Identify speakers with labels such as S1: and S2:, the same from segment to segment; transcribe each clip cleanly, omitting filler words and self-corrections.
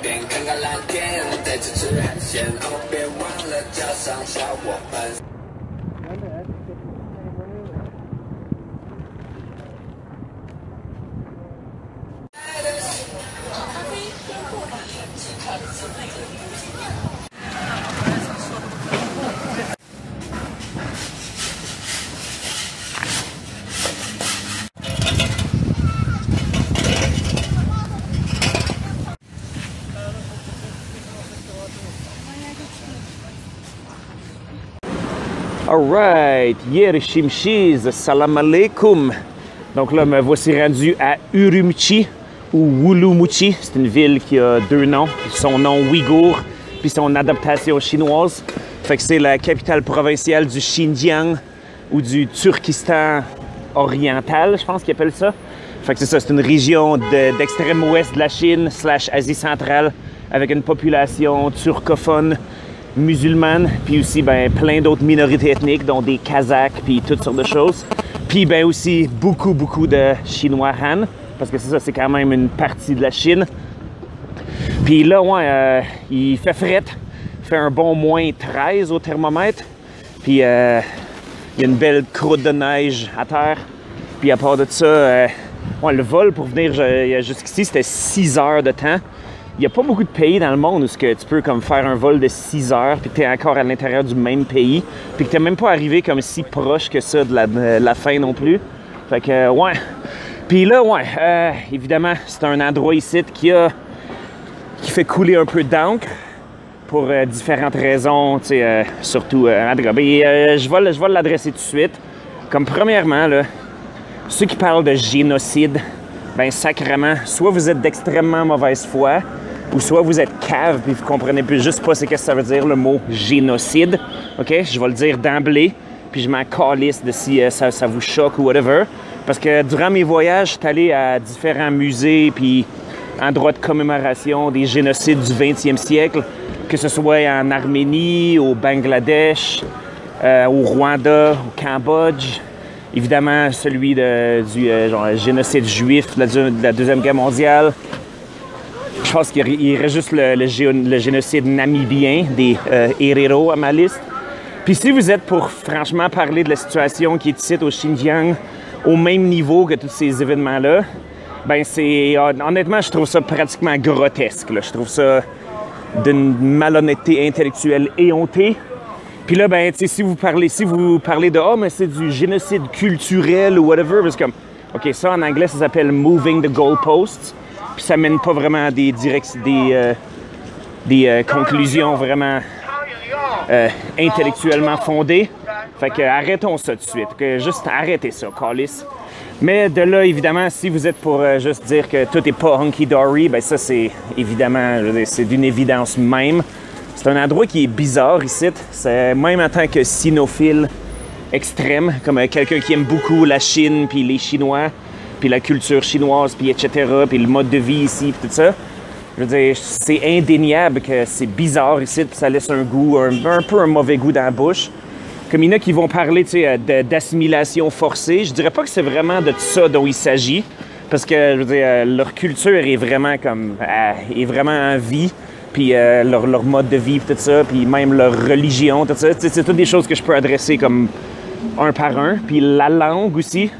S1: 边看看蓝天，再吃吃海鲜，哦，别忘了叫上小伙伴。
S2: Alright, Yershimshiz, salam alaikum. Donc là, me voici rendu à Urumqi ou Urumqi. C'est une ville qui a deux noms, son nom ouïghour, puis son adaptation chinoise. Fait que c'est la capitale provinciale du Xinjiang ou du Turkestan oriental, je pense qu'ils appellent ça. Fait que c'est ça, c'est une région d'extrême ouest de la Chine / Asie centrale avec une population turcophone musulmane, puis aussi ben, plein d'autres minorités ethniques, dont des Kazakhs, puis toutes sortes de choses. Puis ben aussi beaucoup de Chinois Han, parce que c'est ça, c'est quand même une partie de la Chine. Puis là, ouais, il fait fret, il fait un bon moins 13 au thermomètre. Puis il y a une belle croûte de neige à terre. Puis à part de ça, ouais, le vol pour venir jusqu'ici, c'était 6 heures de temps. Il n'y a pas beaucoup de pays dans le monde où tu peux comme faire un vol de 6 heures puis que tu es encore à l'intérieur du même pays puis que tu n'es même pas arrivé comme si proche que ça de la fin non plus. Fait que, ouais. Puis là, ouais, évidemment, c'est un endroit ici qui fait couler un peu d'encre pour différentes raisons, tu sais, surtout, en tout cas, je vais l'adresser tout de suite. Comme premièrement, là, ceux qui parlent de génocide, ben sacrément, soit vous êtes d'extrêmement mauvaise foi, ou soit vous êtes cave puis vous comprenez plus juste pas ce que ça veut dire le mot génocide. OK? Je vais le dire d'emblée, puis je m'en calisse de si ça vous choque ou whatever. Parce que durant mes voyages, je suis allé à différents musées puis endroits de commémoration des génocides du 20e siècle, que ce soit en Arménie, au Bangladesh, au Rwanda, au Cambodge. Évidemment, celui du génocide juif de la Deuxième Guerre mondiale. Je pense qu'il reste juste le génocide namibien des Herero à ma liste. Puis si vous êtes pour franchement parler de la situation qui est ici au Xinjiang au même niveau que tous ces événements-là, ben honnêtement, je trouve ça pratiquement grotesque, là. Je trouve ça d'une malhonnêteté intellectuelle éhontée. Puis là, ben, tu sais, si vous parlez de « Ah, mais c'est du génocide culturel » ou whatever, parce que, OK, ça en anglais, ça s'appelle « moving the goalposts », puis ça mène pas vraiment à des conclusions vraiment intellectuellement fondées. Fait que arrêtons ça tout de suite, juste arrêtez ça, câlisse. Mais de là, évidemment, si vous êtes pour juste dire que tout est pas hunky-dory, ben ça, c'est évidemment, c'est d'une évidence même. C'est un endroit qui est bizarre ici. C'est même en tant que sinophile extrême, comme quelqu'un qui aime beaucoup la Chine, puis les Chinois, puis la culture chinoise, puis etc., puis le mode de vie ici, puis tout ça. Je veux dire, c'est indéniable que c'est bizarre ici, puis ça laisse un goût, un peu un mauvais goût dans la bouche. Comme il y en a qui vont parler, tu sais, d'assimilation forcée, je dirais pas que c'est vraiment de ça dont il s'agit, parce que, je veux dire, leur culture est vraiment en vie. Puis leur mode de vie, tout ça, puis même leur religion, tout ça. C'est toutes des choses que je peux adresser comme un par un. Puis la langue aussi.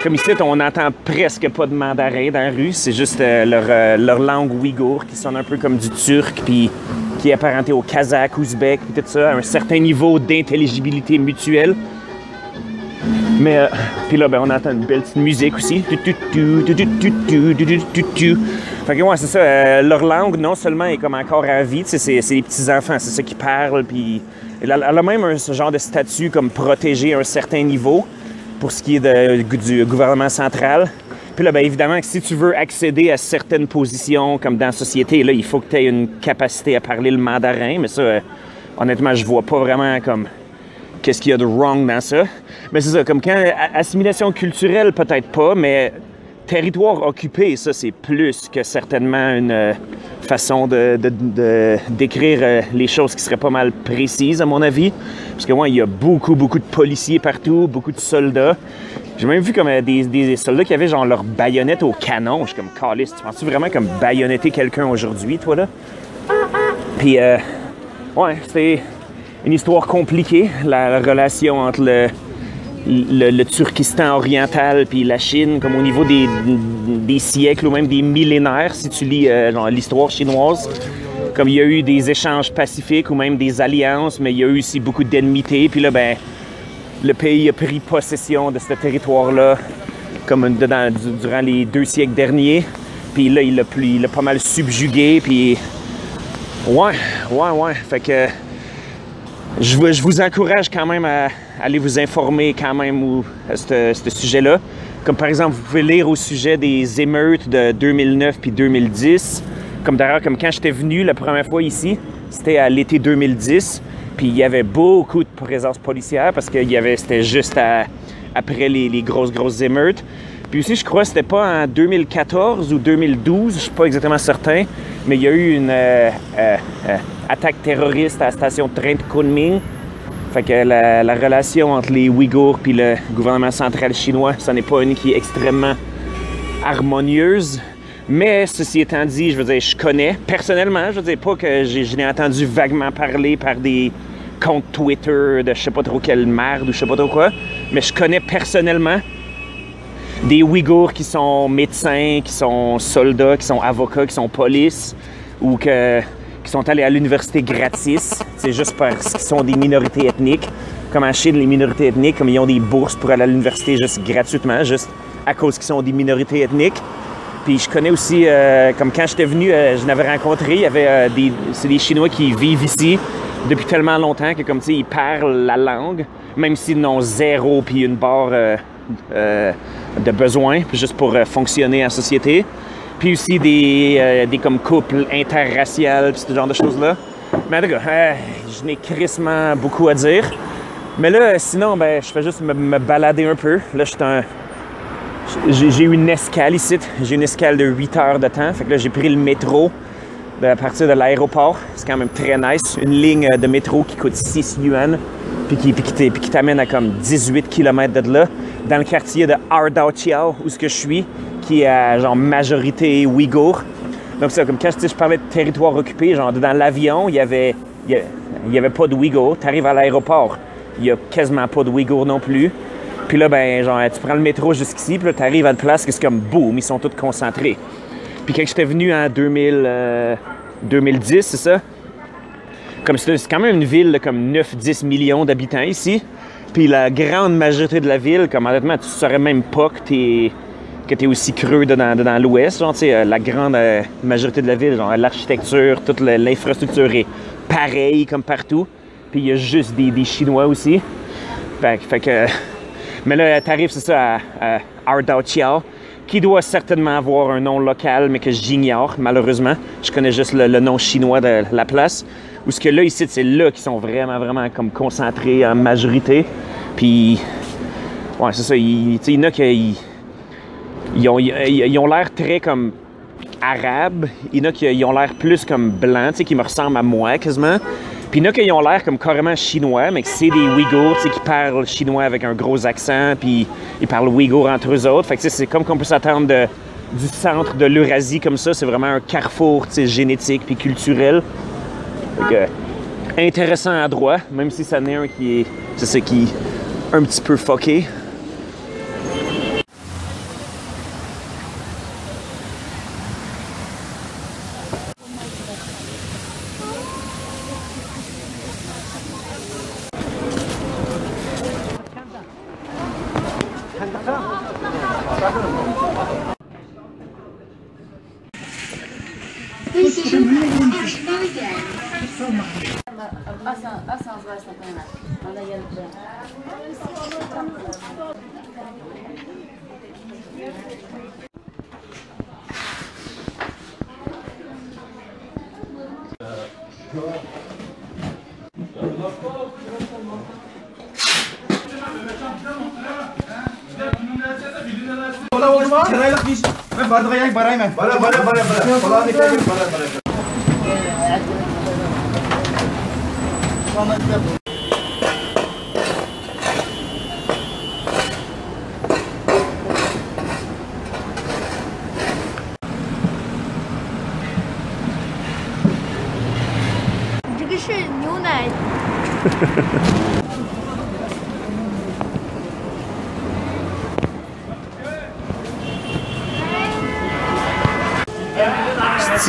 S2: Comme ici, on n'entend presque pas de mandarin dans la rue. C'est juste leur langue ouïghour qui sonne un peu comme du turc, puis qui est apparenté au kazakh, ouzbek, puis tout ça, à un certain niveau d'intelligibilité mutuelle. Mais, puis là, ben, on entend une belle petite musique aussi. Fait que, ouais, c'est ça. Leur langue, non seulement est comme encore à vie, c'est les petits-enfants, c'est ça qui parlent, puis elle a même ce genre de statut comme protégé à un certain niveau pour ce qui est du gouvernement central. Puis là, bien évidemment, si tu veux accéder à certaines positions, comme dans la société, là, il faut que tu aies une capacité à parler le mandarin, mais ça, honnêtement, je vois pas vraiment comme qu'est-ce qu'il y a de wrong dans ça. Mais c'est ça, comme quand assimilation culturelle, peut-être pas, mais territoire occupé, ça, c'est plus que certainement une façon de décrire les choses qui seraient pas mal précises, à mon avis. Parce que moi, il y a beaucoup de policiers partout, beaucoup de soldats. J'ai même vu comme des soldats qui avaient genre leur baïonnette au canon. Je suis comme, caliste, tu penses-tu vraiment comme baïonnetter quelqu'un aujourd'hui, toi, là? Puis, ouais, c'est une histoire compliquée, la relation entre le Turkestan oriental puis la Chine, comme au niveau des siècles ou même des millénaires, si tu lis genre, l'histoire chinoise. Comme il y a eu des échanges pacifiques ou même des alliances, mais il y a eu aussi beaucoup d'enmité. Puis là, ben, le pays a pris possession de ce territoire-là comme durant les 2 siècles derniers. Puis là, il l'a pas mal subjugué. Puis, ouais. Fait que je vous encourage quand même à aller vous informer quand même à ce sujet-là. Comme par exemple, vous pouvez lire au sujet des émeutes de 2009 puis 2010. Comme d'ailleurs, comme quand j'étais venu la première fois ici, c'était à l'été 2010. Puis il y avait beaucoup de présence policière parce que c'était juste après les grosses émeutes. Puis aussi, je crois que c'était pas en 2014 ou 2012, je suis pas exactement certain, mais il y a eu une attaque terroriste à la station de train de Kunming. Fait que la relation entre les Ouïghours puis le gouvernement central chinois, ça n'est pas une qui est extrêmement harmonieuse. Mais ceci étant dit, je veux dire, je connais personnellement, je veux dire pas que je l'ai entendu vaguement parler par des comptes Twitter de je sais pas trop quelle merde ou je sais pas trop quoi, mais je connais personnellement des Ouïghours qui sont médecins, qui sont soldats, qui sont avocats, qui sont polices ou qui sont allés à l'université gratis. C'est juste parce qu'ils sont des minorités ethniques. Comme en Chine, les minorités ethniques, comme ils ont des bourses pour aller à l'université juste gratuitement, juste à cause qu'ils sont des minorités ethniques. Puis je connais aussi, comme quand j'étais venu, je n'avais rencontré, il y avait c'est des Chinois qui vivent ici depuis tellement longtemps que comme tu sais, ils parlent la langue, même s'ils n'ont zéro puis une barre de besoin, juste pour fonctionner en société. Puis aussi des comme couples interraciales, puis ce genre de choses-là. Mais en tout cas, je n'ai crissement beaucoup à dire. Mais là, sinon, ben, je fais juste me balader un peu. Là, j'ai eu une escale ici. J'ai une escale de 8 heures de temps. Fait que là, j'ai pris le métro à partir de l'aéroport. C'est quand même très nice. Une ligne de métro qui coûte 6 yuan, puis qui t'amène à comme 18 km de là, dans le quartier de Ardaoqiao, où ce que je suis, qui est à genre majorité ouïghour. Donc c'est comme quand je parlais de territoire occupé, genre dans l'avion, il y avait pas de Ouïghours. Tu arrives à l'aéroport, il y a quasiment pas de Ouïghours non plus. Puis là, ben genre, tu prends le métro jusqu'ici, puis là, tu arrives à une place que c'est comme boum, ils sont tous concentrés. Puis quand j'étais venu en 2010, c'est ça? Comme c'est quand même une ville de comme 9-10 millions d'habitants ici. Puis la grande majorité de la ville, comme honnêtement, tu ne saurais même pas que t'es aussi creux dans l'ouest. Genre, tu sais, la grande majorité de la ville, genre l'architecture, toute l'infrastructure est pareille comme partout. Puis il y a juste des Chinois aussi. Fait que... Mais là, t'arrives, c'est ça, à Ardaoqiao, qui doit certainement avoir un nom local, mais que j'ignore, malheureusement. Je connais juste le nom chinois de la place. Où ce que là, ici, c'est là qu'ils sont vraiment comme concentrés en majorité. Puis, ouais, c'est ça. Il y en a qui ils ont l'air très comme arabes. Il y en a qui ont l'air plus comme blancs, qui me ressemblent à moi quasiment. Puis il y en a qui ont l'air comme carrément chinois, mais que c'est des Ouïghours qui parlent chinois avec un gros accent, puis ils parlent Ouïghour entre eux autres. Fait que c'est comme qu'on peut s'attendre du centre de l'Eurasie comme ça. C'est vraiment un carrefour génétique puis culturel. Fait que, intéressant à droite, même si ça n'est un qui est un petit peu fucké.
S3: 这个是牛奶。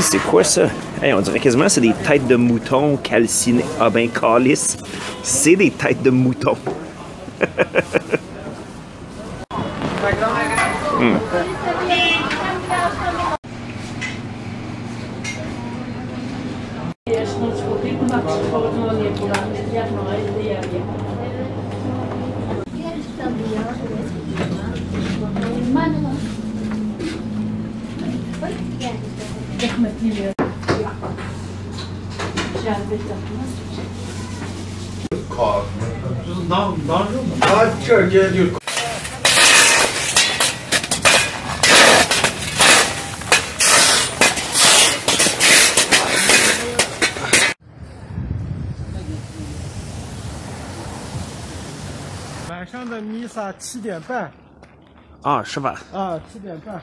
S2: C'est quoi ça? Hey, on dirait quasiment que c'est des têtes de mouton calcinées. Ah ben, calice. C'est des têtes de mouton.
S4: 晚上的弥撒7点半
S2: Ah, 是吧？
S4: 啊，7点半。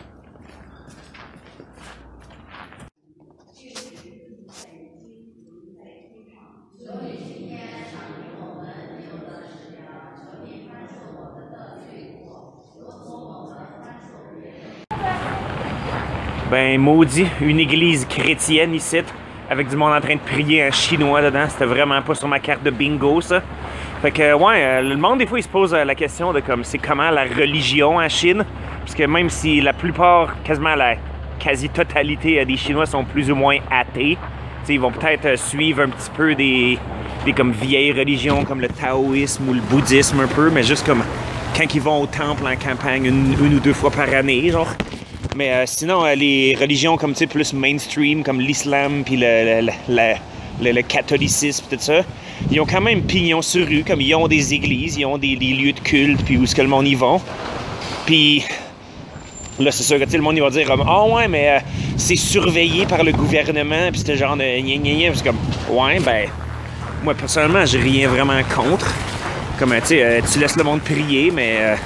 S2: Ben, maudit, une église chrétienne ici, avec du monde en train de prier en chinois dedans. C'était vraiment pas sur ma carte de bingo, ça. Fait que, ouais, le monde, des fois, il se pose la question de comme, c'est comment la religion en Chine? Parce que même si la plupart, quasiment la quasi-totalité des Chinois sont plus ou moins athées, ils vont peut-être suivre un petit peu des comme vieilles religions comme le taoïsme ou le bouddhisme un peu, mais juste comme quand ils vont au temple en campagne une ou deux fois par année, genre. Mais sinon, les religions comme, tu sais, plus mainstream, comme l'islam puis le catholicisme, tout ça, ils ont quand même pignon sur rue, comme ils ont des églises, ils ont des lieux de culte, puis où est-ce que le monde y va. Puis là, c'est sûr que le monde il va dire « Ah ouais, mais c'est surveillé par le gouvernement, puis c'est genre de gna gna gna. » C'est comme « Ouais, ben, moi personnellement, j'ai rien vraiment contre. Comme, tu sais, tu laisses le monde prier, mais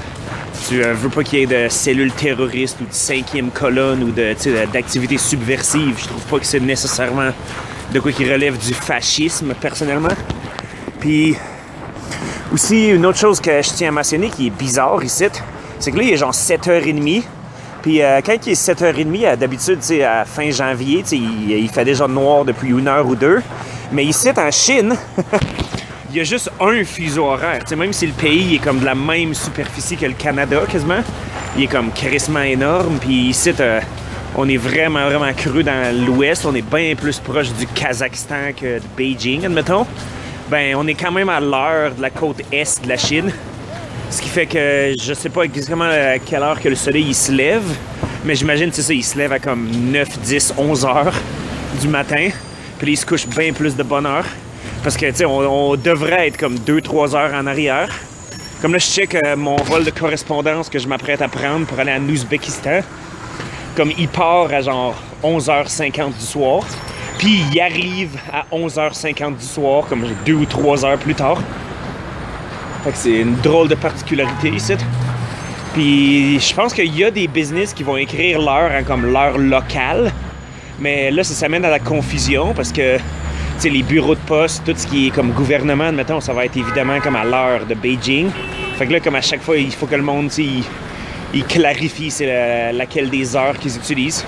S2: tu veux pas qu'il y ait de cellules terroristes ou de 5e colonne ou d'activités subversives. Je trouve pas que c'est nécessairement de quoi qui relève du fascisme, personnellement. Puis aussi, une autre chose que je tiens à mentionner qui est bizarre ici, c'est que là, il est genre 7h30. Puis quand il est 7h30, d'habitude, à fin janvier, il fait déjà noir depuis 1 heure ou 2. Mais ici, en Chine, il y a juste un fuseau horaire. Même si le pays est comme de la même superficie que le Canada, quasiment, il est comme crissement énorme. Puis ici, on est vraiment, vraiment creux dans l'ouest. On est bien plus proche du Kazakhstan que de Beijing, admettons. Ben, on est quand même à l'heure de la côte est de la Chine. Ce qui fait que je sais pas exactement à quelle heure que le soleil il se lève, mais j'imagine, c'est ça, il se lève à comme 9, 10, 11 heures du matin. Puis il se couche bien plus de bonne heure. Parce que, tu sais, on devrait être comme 2-3 heures en arrière. Comme là, je check mon vol de correspondance que je m'apprête à prendre pour aller en Ouzbékistan. Comme il part à genre 11h50 du soir. Puis il arrive à 11h50 du soir, comme 2 ou 3 heures plus tard. Fait que c'est une drôle de particularité ici. Puis je pense qu'il y a des business qui vont écrire l'heure en comme l'heure locale. Mais là, ça mène à la confusion parce que les bureaux de poste, tout ce qui est comme gouvernement, admettons, ça va être évidemment comme à l'heure de Beijing. Fait que là, comme à chaque fois, il faut que le monde, il clarifie c'est laquelle des heures qu'ils utilisent.